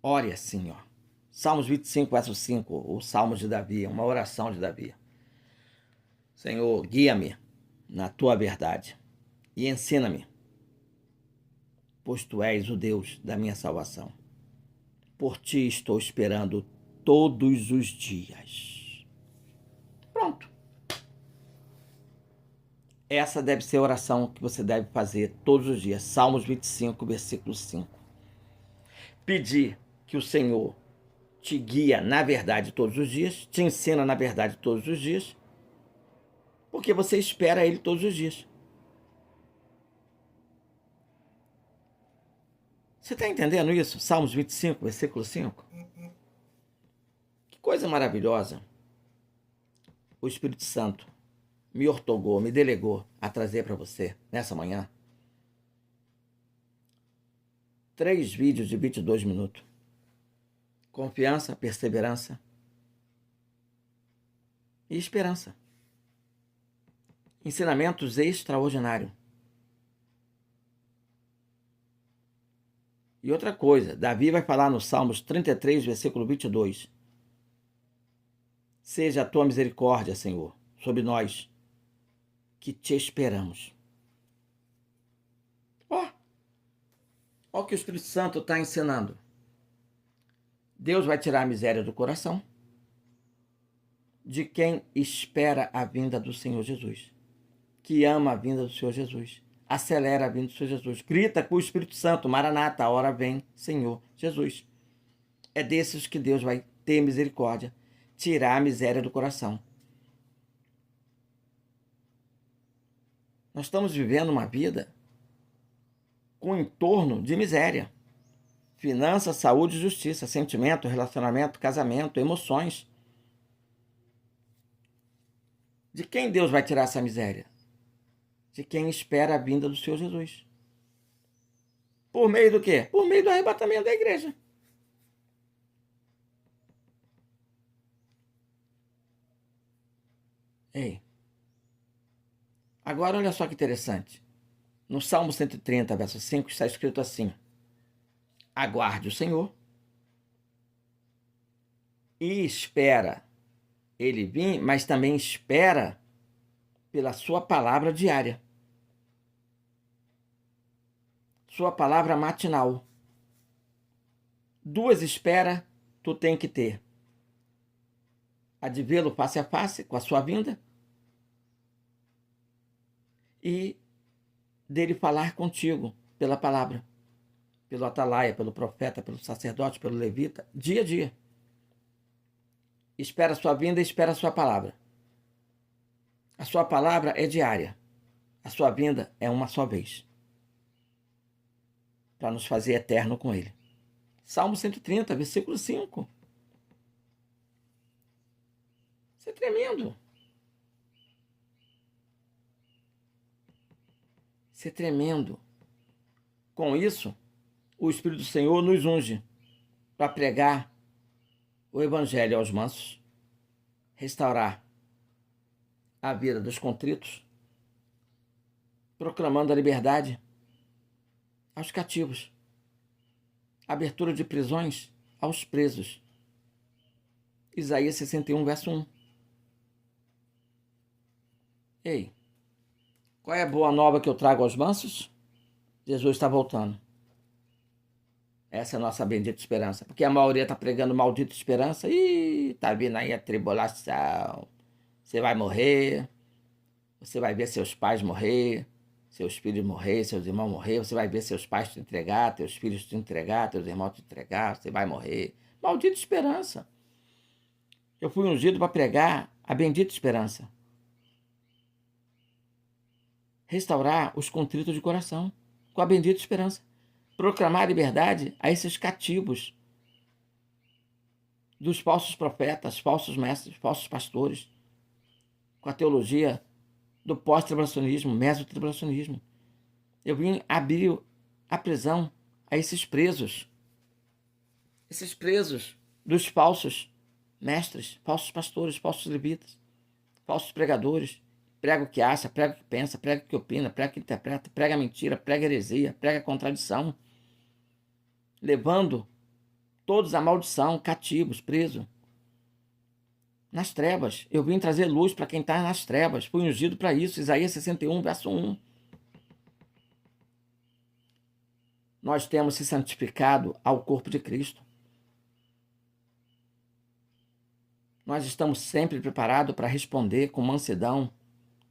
Ore assim, ó. Salmos 25, verso 5, o Salmo de Davi, uma oração de Davi. Senhor, guia-me na tua verdade e ensina-me, pois tu és o Deus da minha salvação. Por ti estou esperando todos os dias. Pronto. Essa deve ser a oração que você deve fazer todos os dias. Salmos 25, versículo 5. Pedir que o Senhor te guia na verdade todos os dias, te ensina na verdade todos os dias, porque você espera Ele todos os dias. Você está entendendo isso? Salmos 25, versículo 5. Que coisa maravilhosa. O Espírito Santo me ortogou, me delegou a trazer para você nessa manhã 3 vídeos de 22 minutos. Confiança, perseverança e esperança. Ensinamentos extraordinários. E outra coisa, Davi vai falar no Salmos 33, versículo 22. Seja a tua misericórdia, Senhor, sobre nós, que te esperamos. Ó o que o Espírito Santo está ensinando. Deus vai tirar a miséria do coração de quem espera a vinda do Senhor Jesus, que ama a vinda do Senhor Jesus, acelera a vinda do Senhor Jesus, grita com o Espírito Santo, Maranata, a hora vem, Senhor Jesus. É desses que Deus vai ter misericórdia, tirar a miséria do coração. Nós estamos vivendo uma vida com um entorno de miséria. Finança, saúde, justiça, sentimento, relacionamento, casamento, emoções. De quem Deus vai tirar essa miséria? De quem espera a vinda do Senhor Jesus. Por meio do quê? Por meio do arrebatamento da igreja. Ei. Agora olha só que interessante. No Salmo 130, verso 5, está escrito assim: aguarde o Senhor e espera Ele vir, mas também espera pela sua palavra diária. Sua palavra matinal. 2 esperas tu tem que ter. A de vê-lo face a face com a sua vinda e dele falar contigo pela palavra, pelo atalaia, pelo profeta, pelo sacerdote, pelo levita, dia a dia. Espera a sua vinda e espera a sua palavra. A sua palavra é diária. A sua vinda é uma só vez, para nos fazer eterno com Ele. Salmo 130, versículo 5. Isso é tremendo. Isso é tremendo. Com isso, o Espírito do Senhor nos unge para pregar o Evangelho aos mansos, restaurar a vida dos contritos, proclamando a liberdade aos cativos, abertura de prisões aos presos. Isaías 61, verso 1. Ei, qual é a boa nova que eu trago aos mansos? Jesus está voltando. Essa é a nossa bendita esperança. Porque a maioria está pregando maldita esperança. Ih, está vindo aí a tribulação. Você vai morrer. Você vai ver seus pais morrer. Seus filhos morrer. Seus irmãos morrer. Você vai ver seus pais te entregar. Teus filhos te entregar. Teus irmãos te entregar. Você vai morrer. Maldita esperança. Eu fui ungido para pregar a bendita esperança. Restaurar os contritos de coração. com a bendita esperança. Proclamar a liberdade a esses cativos dos falsos profetas, falsos mestres, falsos pastores, com a teologia do pós-tribulacionismo, mesotribulacionismo. Eu vim abrir a prisão a esses presos dos falsos mestres, falsos pastores, falsos levitas, falsos pregadores. Prega o que acha, prega o que pensa, prega o que opina, prega o que interpreta, prega a mentira, prega a heresia, prega a contradição, levando todos à maldição, cativos, presos. Nas trevas. Eu vim trazer luz para quem está nas trevas. Fui ungido para isso. Isaías 61, verso 1. Nós temos se santificado ao corpo de Cristo. Nós estamos sempre preparados para responder com mansidão,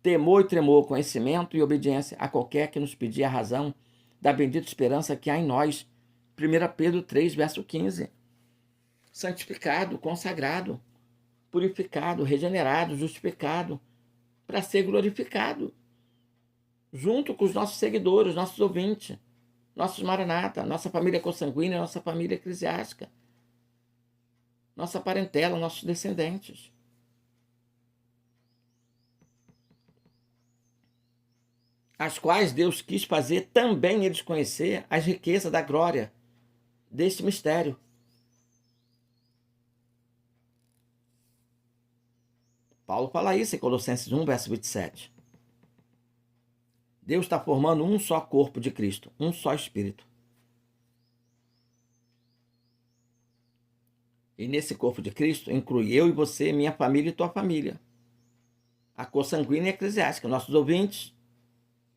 temor e tremor, conhecimento e obediência a qualquer que nos pedir a razão da bendita esperança que há em nós. 1 Pedro 3, verso 15. Santificado, consagrado, purificado, regenerado, justificado, para ser glorificado, junto com os nossos seguidores, nossos ouvintes, nossos maranata, nossa família consanguínea, nossa família eclesiástica, nossa parentela, nossos descendentes. As quais Deus quis fazer também eles conhecer as riquezas da glória deste mistério. Paulo fala isso em Colossenses 1, verso 27. Deus está formando um só corpo de Cristo, um só Espírito. E nesse corpo de Cristo inclui eu e você, minha família e tua família. A consanguínea e eclesiástica, nossos ouvintes,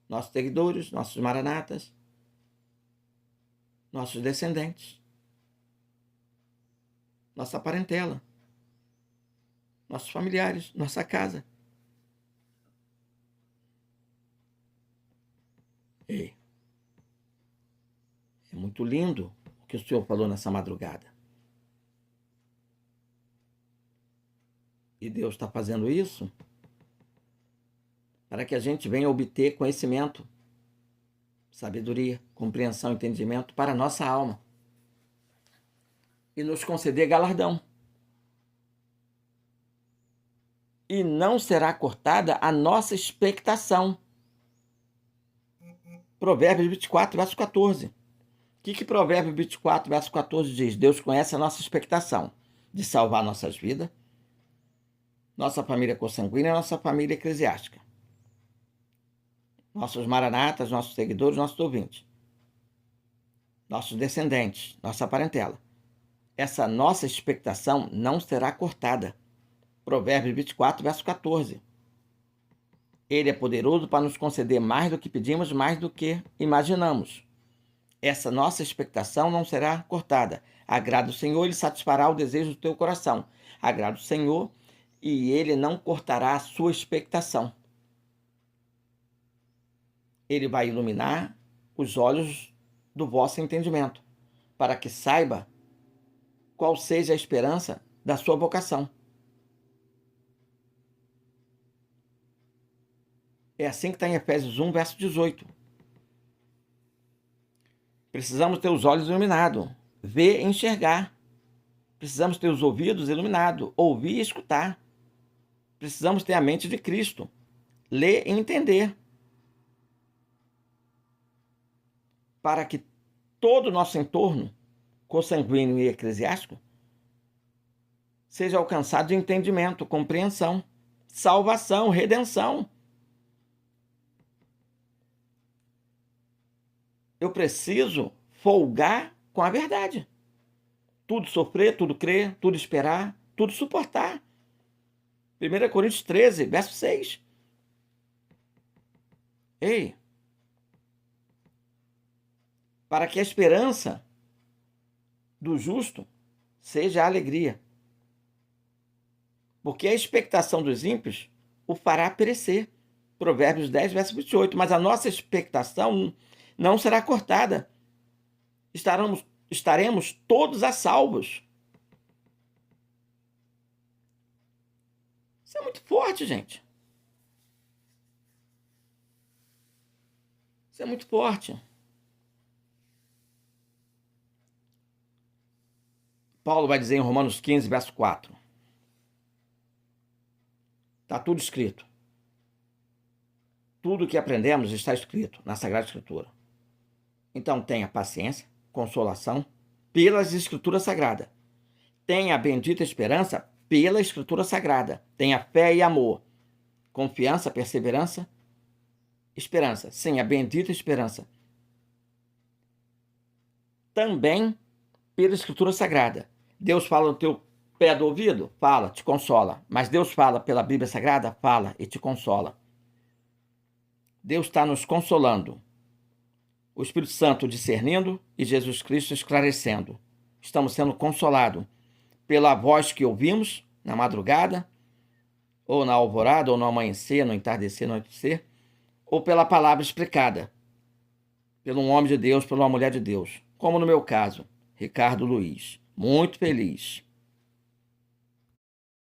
nossos seguidores, nossos maranatas, nossos descendentes, nossa parentela, nossos familiares, nossa casa. Ei, é muito lindo o que o Senhor falou nessa madrugada. E Deus está fazendo isso para que a gente venha obter conhecimento, sabedoria, compreensão, entendimento para a nossa alma e nos conceder galardão. E não será cortada a nossa expectação. Provérbios 24, verso 14. O que Provérbios 24, verso 14 diz? Deus conhece a nossa expectação de salvar nossas vidas, nossa família consanguínea e nossa família eclesiástica, nossos maranatas, nossos seguidores, nossos ouvintes, nossos descendentes, nossa parentela. Essa nossa expectação não será cortada. Provérbios 24, verso 14. Ele é poderoso para nos conceder mais do que pedimos, mais do que imaginamos. Essa nossa expectação não será cortada. Agrada o Senhor, Ele satisfará o desejo do teu coração. Agrada o Senhor e Ele não cortará a sua expectação. Ele vai iluminar os olhos do vosso entendimento, para que saiba qual seja a esperança da sua vocação. É assim que está em Efésios 1, verso 18. Precisamos ter os olhos iluminados, ver e enxergar. Precisamos ter os ouvidos iluminados, ouvir e escutar. Precisamos ter a mente de Cristo, ler e entender. Para que todo o nosso entorno, consanguíneo e eclesiástico, seja alcançado de entendimento, compreensão, salvação, redenção. Eu preciso folgar com a verdade. Tudo sofrer, tudo crer, tudo esperar, tudo suportar. 1 Coríntios 13, verso 6. Ei! Para que a esperança do justo seja a alegria. Porque a expectação dos ímpios o fará perecer. Provérbios 10, verso 28. Mas a nossa expectação não será cortada. Estaremos todos a salvos. Isso é muito forte, gente. Isso é muito forte. Paulo vai dizer em Romanos 15, verso 4. Está tudo escrito. Tudo que aprendemos está escrito na Sagrada Escritura. Então tenha paciência, consolação pelas Escrituras Sagradas. Tenha a bendita esperança pela Escritura Sagrada. Tenha fé e amor, confiança, perseverança, esperança. Sim, a bendita esperança. Também pela Escritura Sagrada. Deus fala no teu pé do ouvido? Fala, te consola. Mas Deus fala pela Bíblia Sagrada? Fala e te consola. Deus está nos consolando. O Espírito Santo discernindo e Jesus Cristo esclarecendo. Estamos sendo consolados pela voz que ouvimos na madrugada, ou na alvorada, ou no amanhecer, no entardecer, no anoitecer, ou pela palavra explicada, pelo um homem de Deus, pela uma mulher de Deus, como no meu caso, Ricardo Luiz. Muito feliz.